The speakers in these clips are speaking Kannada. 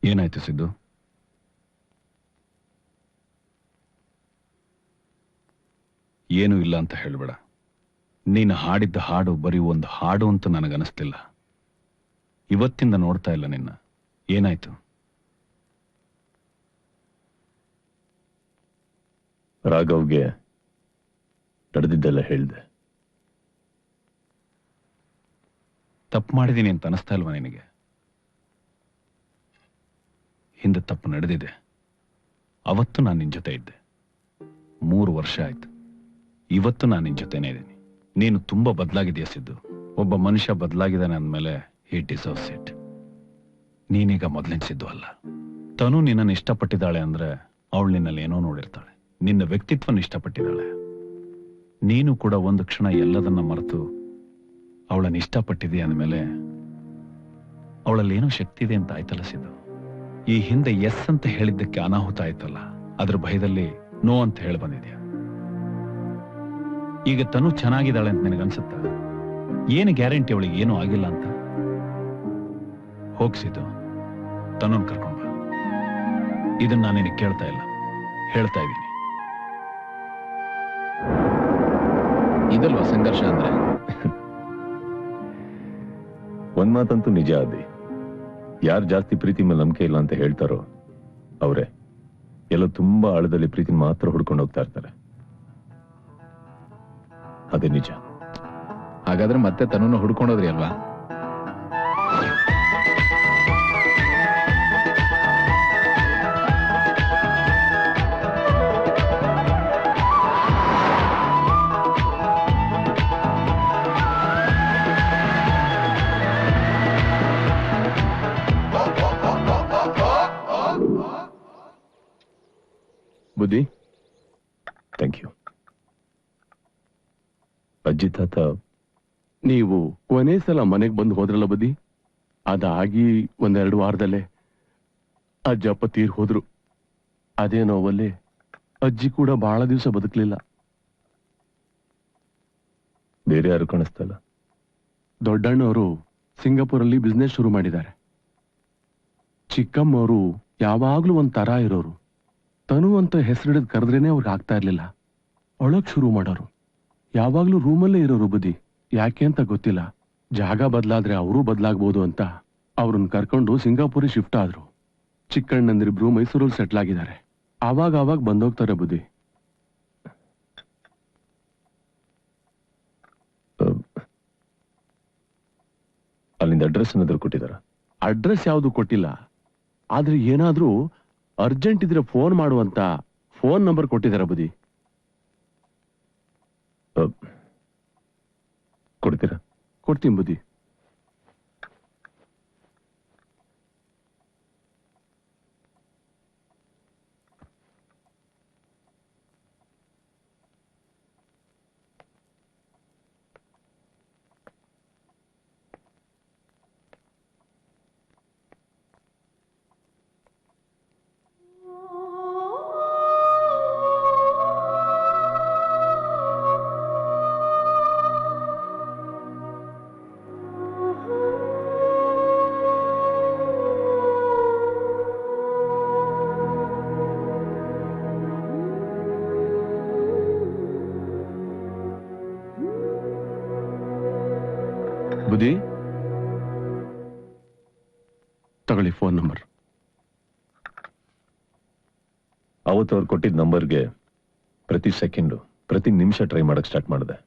ಏನಾಯ್ತು ಸಿದ್ದು? ಏನೂ ಇಲ್ಲ ಅಂತ ಹೇಳ್ಬೇಡ. ನೀನು ಹಾಡಿದ್ದ ಹಾಡು ಬರೀ ಒಂದು ಹಾಡು ಅಂತ ನನಗನಿಸ್ತಿಲ್ಲ. ಇವತ್ತಿಂದ ನೋಡ್ತಾ ಇಲ್ಲ ನಿನ್ನ. ಏನಾಯ್ತು? ರಾಘವ್ಗೆ ನಡೆದಿದ್ದೆಲ್ಲ ಹೇಳ್ದೆ. ತಪ್ಪು ಮಾಡಿದ್ದೀನಿ ಅಂತ ಅನಿಸ್ತಾ ಇಲ್ವಾ ನಿನಗೆ? ಹಿಂದೆ ತಪ್ಪು ನಡೆದಿದೆ. ಅವತ್ತು ನಾನು ನಿನ್ ಜೊತೆ ಇದ್ದೆ. 3 ವರ್ಷ ಆಯ್ತು. ಇವತ್ತು ನಾನು ನಿನ್ ಜೊತೆನೇ ಇದ್ದೀನಿ. ನೀನು ತುಂಬಾ ಬದಲಾಗಿದೆಯಾ ಸಿದ್ದು. ಒಬ್ಬ ಮನುಷ್ಯ ಬದಲಾಗಿದ್ದಾನೆ ಅಂದಮೇಲೆ ಹಿ ಡಿಸರ್ವ್ಸ್ ಇಟ್. ನೀನೀಗ ಮೊದಲಿನ ಸಿದ್ದು ಅಲ್ಲ. ತನು ನಿನ್ನನ್ನು ಇಷ್ಟಪಟ್ಟಿದ್ದಾಳೆ ಅಂದ್ರೆ ಅವಳು ನಿನ್ನಲ್ಲಿ ಏನೋ ನೋಡಿರ್ತಾಳೆ. ನಿನ್ನ ವ್ಯಕ್ತಿತ್ವನ ಇಷ್ಟಪಟ್ಟಿದ್ದಾಳೆ. ನೀನು ಕೂಡ ಒಂದು ಕ್ಷಣ ಎಲ್ಲದನ್ನ ಮರೆತು ಅವಳನ್ನು ಇಷ್ಟಪಟ್ಟಿದೆ ಅಂದಮೇಲೆ ಅವಳಲ್ಲಿ ಏನೋ ಶಕ್ತಿ ಇದೆ ಅಂತ ಆಯ್ತಲ್ಲ ಸಿದ್ದು. ಈ ಹಿಂದೆ ಎಸ್ ಅಂತ ಹೇಳಿದ್ದಕ್ಕೆ ಅನಾಹುತ ಆಯ್ತಲ್ಲ, ಅದ್ರ ಭಯದಲ್ಲಿ ನೋ ಅಂತ ಹೇಳಿ ಬಂದಿದ್ಯಾ. ಈಗ ತನು ಚೆನ್ನಾಗಿದ್ದಾಳೆ ಅಂತ ನಿನಗನ್ಸುತ್ತ? ಏನು ಗ್ಯಾರಂಟಿ ಅವಳಿಗೆ ಏನೂ ಆಗಿಲ್ಲ ಅಂತ? ಹೋಗ್ಸಿದ್ದು ತನು ಕರ್ಕೊಂಡ್ ಬಾ. ಇದನ್ನ ನಾನು ನಿನಗೆ ಕೇಳ್ತಾ ಇಲ್ಲ, ಹೇಳ್ತಾ ಇದ್ದೀನಿ. ಇದಲ್ವಾ ಸಂಘರ್ಷ ಅಂದ್ರೆ? ಒಂದ್ ಮಾತಂತೂ ನಿಜ ಅದಿ. ಯಾರು ಜಾಸ್ತಿ ಪ್ರೀತಿ ಮೇಲೆ ನಂಬಿಕೆ ಇಲ್ಲ ಅಂತ ಹೇಳ್ತಾರೋ ಅವರೇ ಎಲ್ಲ ತುಂಬಾ ಆಳದಲ್ಲಿ ಪ್ರೀತಿ ಮಾತ್ರ ಹುಡ್ಕೊಂಡು ಹೋಗ್ತಾ ಇರ್ತಾರೆ. ಅದೇ ನಿಜ. ಹಾಗಾದ್ರೆ ಮತ್ತೆ ತನ್ನನ್ನು ಹುಡ್ಕೊಂಡೋದ್ರಿ ಅಲ್ವಾ? ಬುದ್ಧಿ, ಥ್ಯಾಂಕ್ ಯು. ಅಜ್ಜಿ ತಾತ, ನೀವು ಕೊನೆ ಸಲ ಮನೆಗೆ ಬಂದು ಹೋದ್ರಲ್ಲ ಬುದ್ಧಿ, ಅದಾಗಿ 1-2 ವಾರದಲ್ಲೇ ಅಜ್ಜಪ್ಪ ತೀರ್ ಹೋದ್ರು. ಅದೇ ನೋವಲ್ಲಿ ಅಜ್ಜಿ ಕೂಡ ಬಹಳ ದಿವಸ ಬದುಕಲಿಲ್ಲ. ಬೇರೆ ಯಾರು ಕಾಣಿಸ್ತಲ್ಲ? ದೊಡ್ಡಣ್ಣವರು ಸಿಂಗಾಪುರಲ್ಲಿ ಬಿಸ್ನೆಸ್ ಶುರು ಮಾಡಿದ್ದಾರೆ. ಚಿಕ್ಕಮ್ಮವರು ಯಾವಾಗ್ಲೂ ಒಂದ್ ತರ ಇರೋರು. ತನು ಅಂತ ಹೆಸರಿಡಿದ್ ಕರೆದ್ರೇನೆ ಅವ್ರಿಗೆ ಆಗ್ತಾ ಇರ್ಲಿಲ್ಲ. ಅಳಕ್ ಶುರು ಮಾಡೋರು. ಯಾವಾಗ್ಲೂ ರೂಮಲ್ಲೇ ಇರೋರು ಬುದ್ಧಿ. ಯಾಕೆ ಅಂತ ಗೊತ್ತಿಲ್ಲ. ಜಾಗ ಬದಲಾದ್ರೆ ಅವರೂ ಬದಲಾಗ್ಬೋದು ಅಂತ ಅವ್ರನ್ನ ಕರ್ಕೊಂಡು ಸಿಂಗಾಪುರಿಗೆ ಶಿಫ್ಟ್ ಆದ್ರು. ಚಿಕ್ಕಣ್ಣಂದಿರಿಬ್ರು ಮೈಸೂರಲ್ಲಿ ಸೆಟ್ಲ್ ಆಗಿದ್ದಾರೆ. ಆವಾಗ ಬಂದೋಗ್ತಾರೆ ಬುದ್ಧಿ. ಅಲ್ಲಿಂದ ಅಡ್ರೆಸ್ ಏನಾದ್ರು ಕೊಟ್ಟಿದಾರ? ಅಡ್ರೆಸ್ ಯಾವುದು ಕೊಟ್ಟಿಲ್ಲ. ಆದ್ರೆ ಏನಾದ್ರೂ ಅರ್ಜೆಂಟ್ ಇದ್ರೆ ಫೋನ್ ಮಾಡುವಂತ ಫೋನ್ ನಂಬರ್ ಕೊಟ್ಟಿದಾರ ಬುದ್ಧಿ. ಕೊಡ್ತೀರಾ? ಕೊಡ್ತೀನಿ ಬುದ್ಧಿ. ಬುದ್ಧಿ, ತಗೊಳ್ಳಿ ಫೋನ್ ನಂಬರ್. ಅವತ್ತು ಅವ್ರು ಕೊಟ್ಟಿದ್ದ ನಂಬರ್ಗೆ ಪ್ರತಿ ಸೆಕೆಂಡು ಪ್ರತಿ ನಿಮಿಷ ಟ್ರೈ ಮಾಡಕ್ ಸ್ಟಾರ್ಟ್ ಮಾಡಿದೆ.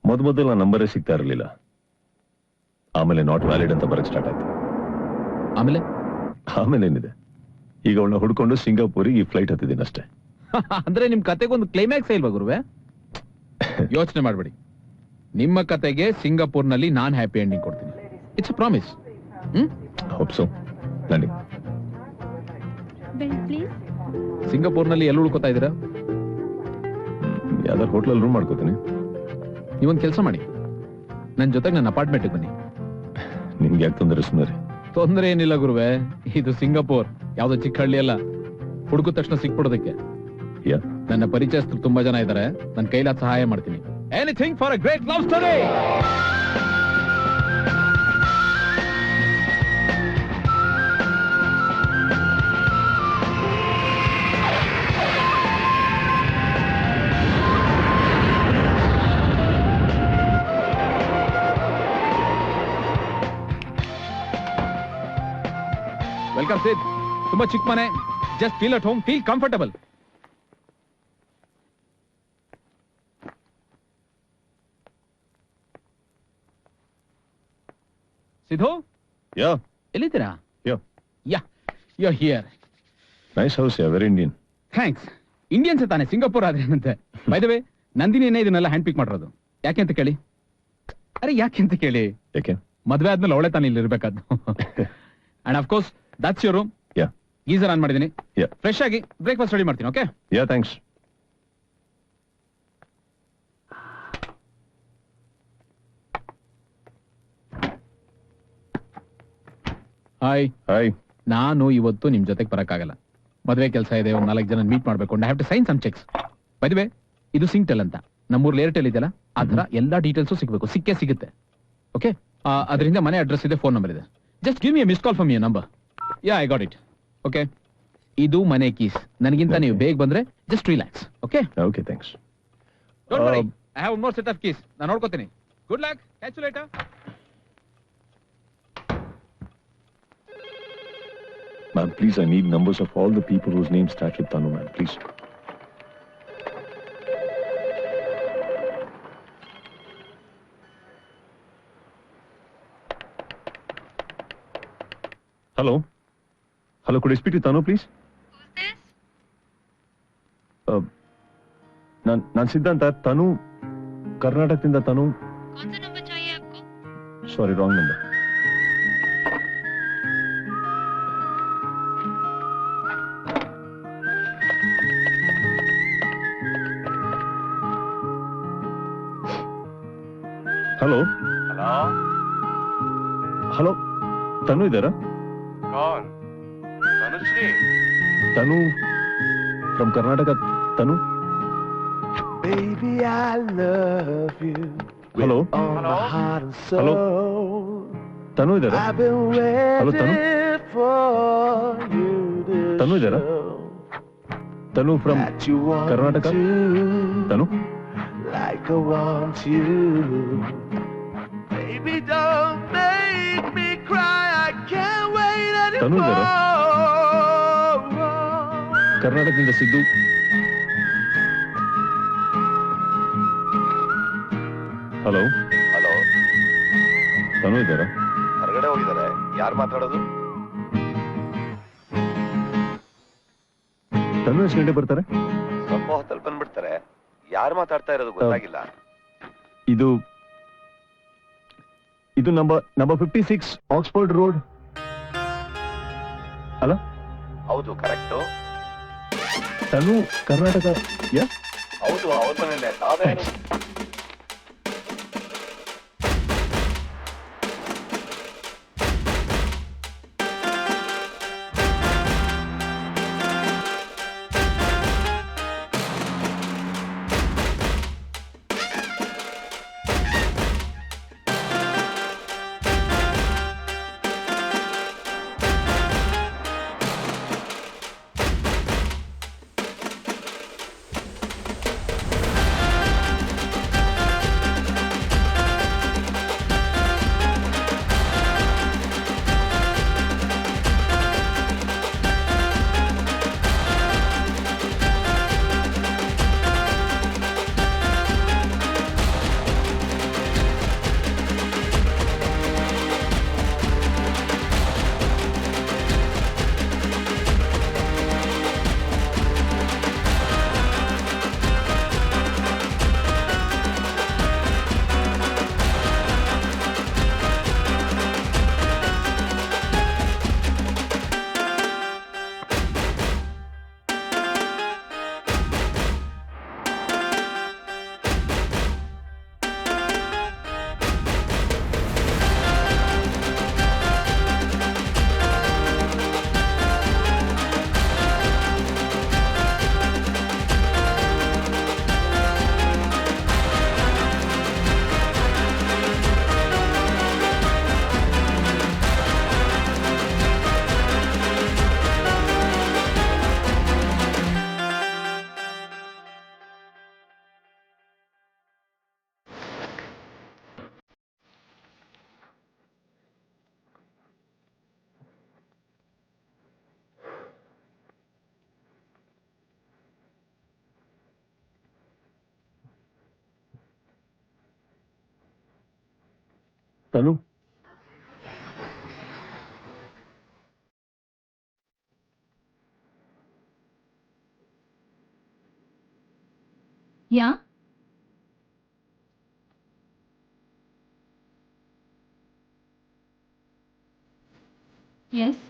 ಮೊದಲು ಆ ನಂಬರೇ ಸಿಗ್ತಾ ಇರಲಿಲ್ಲ. ಆಮೇಲೆ ನಾಟ್ ವ್ಯಾಲಿಡ್ ಅಂತ ಬರಕ್ ಸ್ಟಾರ್ಟ್ ಆಯ್ತು. ಆಮೇಲೆ ಏನಿದೆ, ಈಗ ಅವಳನ್ನ ಹುಡ್ಕೊಂಡು ಸಿಂಗಾಪುರಿಗೆ ಈ ಫ್ಲೈಟ್ ಹತ್ತಿದ್ದೀನಿ ಅಷ್ಟೇ. ಅಂದ್ರೆ ನಿಮ್ ಕತೆಗೊಂದು ಕ್ಲೈಮ್ಯಾಕ್ಸ್ ಇಲ್ವಾ ಗುರುವೆ? ಯೋಚನೆ ಮಾಡ್ಬೇಡಿ, ನಿಮ್ಮ ಕತೆಗೆ ಸಿಂಗಾಪುರ್ನಲ್ಲಿ ನಾನ್ ಹ್ಯಾಪಿ ಎಂಡಿಂಗ್ ಕೊಡ್ತೀನಿ. It's a promise. Hope so. ನನಗೆ ಸಿಂಗಾಪುರ್ನಲ್ಲಿ ಎಲ್ಲಿ ಉಳ್ಕೋತಾ ಇದ್ದೀರಾ? ಯಾವ್ದಾರು ಹೋಟ್ಲಲ್ಲಿ ರೂಮ್ ಮಾಡ್ಕೋತೀನಿ. ನೀವೊಂದು ಕೆಲಸ ಮಾಡಿ, ನನ್ನ ಜೊತೆಗೆ ನನ್ನ ಅಪಾರ್ಟ್ಮೆಂಟ್ಗೆ ಬನ್ನಿ. ನಿಮ್ಗೆ ಯಾಕೆ ತೊಂದರೆ? ಸುಮ್ಮನೆ ತೊಂದರೆ ಏನಿಲ್ಲ ಗುರುವೆ, ಇದು ಸಿಂಗಾಪುರ್, ಯಾವ್ದೋ ಚಿಕ್ಕ ಹಳ್ಳಿ ಅಲ್ಲ. ಹುಡುಕಿದ ತಕ್ಷಣ ಸಿಕ್ಬಿಡೋದಕ್ಕೆ ನನ್ನ ಪರಿಚಯಸ್ಥರು ತುಂಬಾ ಜನ ಇದ್ದಾರೆ. ನನ್ನ ಕೈಲಾದ ಸಹಾಯ ಮಾಡ್ತೀನಿ. Anything for a great love story. Welcome Sid. ತುಂಬಾ ಚಿಕ್ಕ ಮನೆ, just feel at home, feel comfortable. Siddu, yeah ಎಲ್ಲಿದ್ದೀರಾ? Yeah yeah, you here. Nice house, yeah very Indian. Thanks. Indians ತಾನೆ, ಸಿಂಗಾಪುರ್ ಆದ್ರೇನಂತೆ. ಬೈ ದ ವೇ, ನಂದಿನಿನೇ ಇದನ್ನೆಲ್ಲ ಹ್ಯಾಂಡ್ ಪಿಕ್ ಮಾಡಿರೋದು. ಯಾಕೆ ಅಂತ ಕೇಳಿ. ಅರೆ ಯಾಕೆ ಅಂತ ಕೇಳಿ, ಯಾಕೆ? ಮದ್ವೆ ಆದ್ಮೇಲೆ ಅವಳೆ ತಾನೆ ಇಲ್ಲಿ ಇರ್ಬೇಕಾದ್ದು. And of course that's your room. Yeah geyser on ಮಾಡಿದೀನಿ. ಯಾ ಫ್ರೆಶ್ ಆಗಿ ಬ್ರೇಕ್ಫಾಸ್ಟ್ ರೆಡಿ ಮಾಡ್ತೀನಿ. Okay? Yeah thanks. Hi. Hi. ನಾನು ಇವತ್ತು ನಿಮ್ ಜೊತೆಗೆ ಬರಕ್ಕಾಗಲ್ಲ. ಮದ್ವೆ ಕೆಲಸ ಇದೆ, ಒಂದ್ 4 ಜನ ಮೀಟ್ ಮಾಡ್ಬೇಕು. I have to sign some cheques. By the way, ಇದು ಸಿಂಗ್ಟೆಲ್ ಅಂತ, ನಮ್ಮೂರ್ಲಿ ಏರ್ಟೆಲ್ ಇದೆಯಲ್ಲ, ಆ ತರ ಎಲ್ಲಾ ಡೀಟೇಲ್ಸು ಸಿಗ್ಬೇಕು. ಸಿಕ್ಕೇ ಸಿಗುತ್ತೆ. ಓಕೆ? ಅದರಿಂದ ಮನೆ ಅಡ್ರೆಸ್ ಇದೆ, ಫೋನ್ ನಂಬರ್ ಇದೆ. Just give me miss call from your number. Yeah, I got it. Okay? ಇದು ಮನೆ ಕೀಸ್. ನನಗಿಂತ ನೀವು ಬೇಗ ಬಂದ್ರೆ just relax. Okay? Okay, thanks. Don't worry, I have more set of keys. ನಾನು ನೋಡ್ಕೋತೀನಿ. Good luck, catch you later. Ma'am, please, I need numbers of all the people whose names start with Tanu, ma'am. Please. Hello? Hello, could I speak to Tanu, please? Who's this? ನಾನು ಸಿದ್ಧಾಂತ. ತನು ಕರ್ನಾಟಕದಿಂದ. ತನು. कौन सा नंबर चाहिए आपको? Sorry, wrong number. Hello. Hello, Tanu ಇದ್ದಾರಾ? कौन? Tanushree? Tanu from Karnataka. Tanu. Baby, I love you. ಹಲೋ. On my heart and soul. Hello? Tanu ಇದ್ದಾರಾ? I've been Hello, Tanu? waiting for you to Tanu ಇದ್ದಾರಾ? show Tanu from that you want Karnataka. to, Tanu. like I want you. Baby, don't make me cry. I can't wait Tanu ಇದ್ದಾರಾ? anymore. ಕರ್ನಾಟಕದಿಂದ ಸಿದ್ದು. ಹಲೋ. ಹಲೋ, ತನು ಇದ್ದಾರಾ? ಹೊರಗಡೆ ಹೋಗಿದ್ದಾರೆ. ಯಾರು ಮಾತಾಡೋದು? ತನು ಎಷ್ಟು ಗಂಟೆ ಬರ್ತಾರೆ? ಸ್ವಲ್ಪ ಹೊತ್ತಲ್ಲಿ ಬಂದ್ಬಿಡ್ತಾರೆ. ಯಾರು ಮಾತಾಡ್ತಾ ಇರೋದು ಗೊತ್ತಾಗಿಲ್ಲ. ಇದು ಇದು ನಂಬರ್ 56 ಆಕ್ಸ್ಫರ್ಡ್ ರೋಡ್ ಅಲ್ಲ? ಹೌದು, ಕರೆಕ್ಟು. ತನು ಕರ್ನಾಟಕ. ಯಾ ಹೌದು, ಅವ್ರ ಮನೇಲೆ. ನಾವೇ ತನು ಯಾ ಎಸ್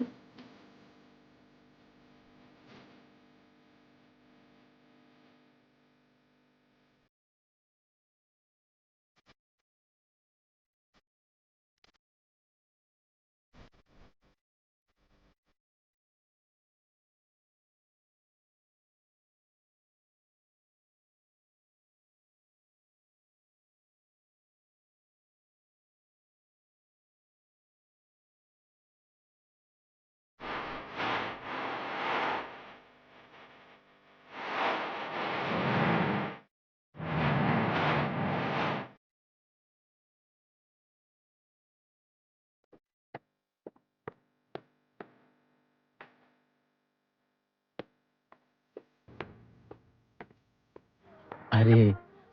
ಅರೆ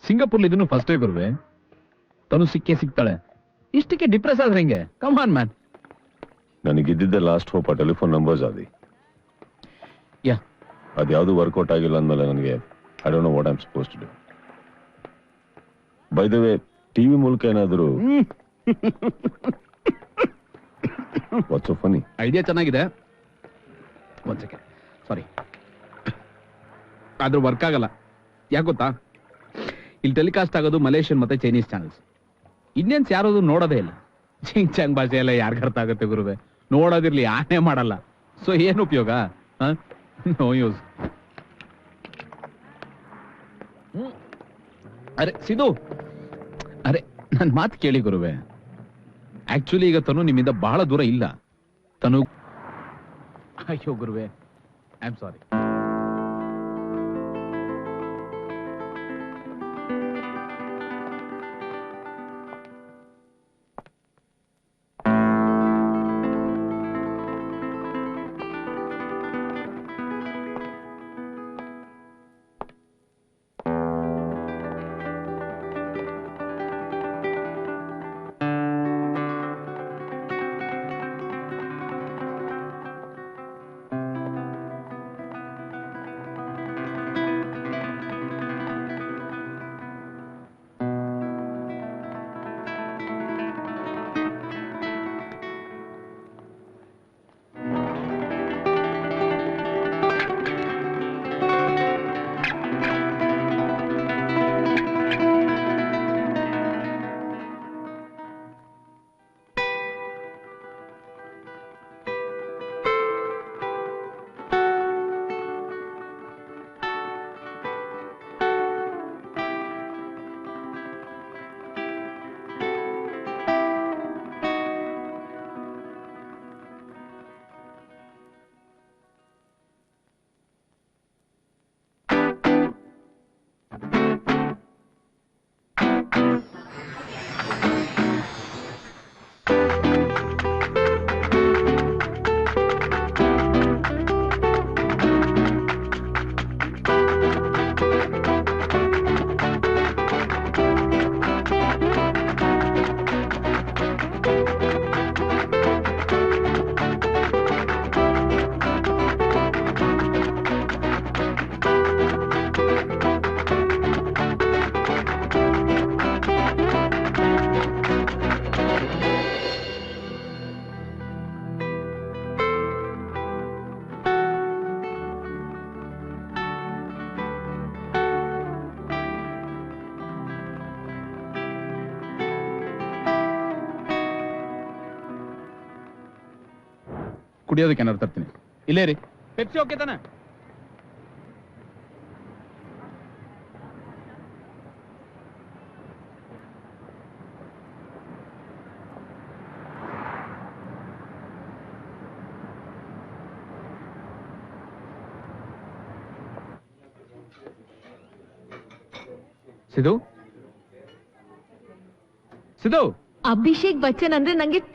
ಸಿಂಗಾಪುರ್ ಇದನ್ನು ಫಸ್ಟ್ ಡೇ ಗುರುವೆ. ತನು ಸಿಕ್ಕೇ ಸಿಗ್ತಾಳೆ. ಇಷ್ಟಕ್ಕೆ ಡಿಪ್ರೆಸ್ ಆದ್ರೆ ಹೆಂಗೆ? Come on man. ನನಗಿದ್ದಿದ್ದ ಲಾಸ್ಟ್ ಹೋಪ್ ಟೆಲಿಫೋನ್ ನಂಬರ್ಸ್ ಆದಿ. ಯಾ ಅದ್ಯಾವುದು ವರ್ಕೌಟ್ ಆಗಿಲ್ಲ ಅಂದ್ಮೇಲೆ ನನಗೆ I don't know what I am suppose to do. By the way TV ಮೂಲಕ ಏನಾದರೂ ವಾಟ್ಸ್ ಸೋ ಫನಿ? ಐಡಿಯಾ ಚೆನ್ನಾಗಿದೆ. ಒಂದ್ ಸೆಕೆಂಡ್, ಸಾರಿ, ಆದ್ರೂ ವರ್ಕ್ ಆಗಲ್ಲ. ಯಾಕೆ ಗೊತ್ತಾ? ಇಲ್ಲಿ ಟೆಲಿಕಾಸ್ಟ್ ಆಗೋದು ಮಲೇಷಿಯನ್ ಮತ್ತೆ ಚೈನೀಸ್ ಚಾನಲ್ಸ್. ಇಂಡಿಯನ್ಸ್ ಯಾರು ನೋಡೋದೇ ಇಲ್ಲ. ಚಿಂಗ್ ಚಾಂಗ್ ಭಾಷೆ ಎಲ್ಲ ಯಾರಿಗ ಅರ್ಥ ಆಗುತ್ತೆ ಗುರುವೆ? ನೋಡೋದಿರ್ಲಿ, ಆನೆ ಮಾಡಲ್ಲ. ಸೊ ಏನು ಉಪಯೋಗ? No use. ಅರೆ ಸಿದು, ಅರೆ ನನ್ ಮಾತು ಕೇಳಿ ಗುರುವೆ. ಆಕ್ಚುಲಿ ಈಗ ತನು ನಿಮ್ಮಿಂದ ಬಹಳ ದೂರ ಇಲ್ಲ. ತನು, ಅಯ್ಯೋ ಗುರುವೆ, ಐ ಆಮ್ ಸಾರಿ. ಕುಡಿಯೋದಕ್ಕೆ ಏನಾದ್ರು ತರ್ತೀನಿ. ಇಲ್ಲೇ ರೀ, ಪೆಪ್ಸಿ ಓಕೆ ತಾನೆ? ಸಿದು, ಸಿದು, ಅಭಿಷೇಕ್ ಬಚ್ಚನ್ ಅಂದ್ರೆ ನಂಗೆ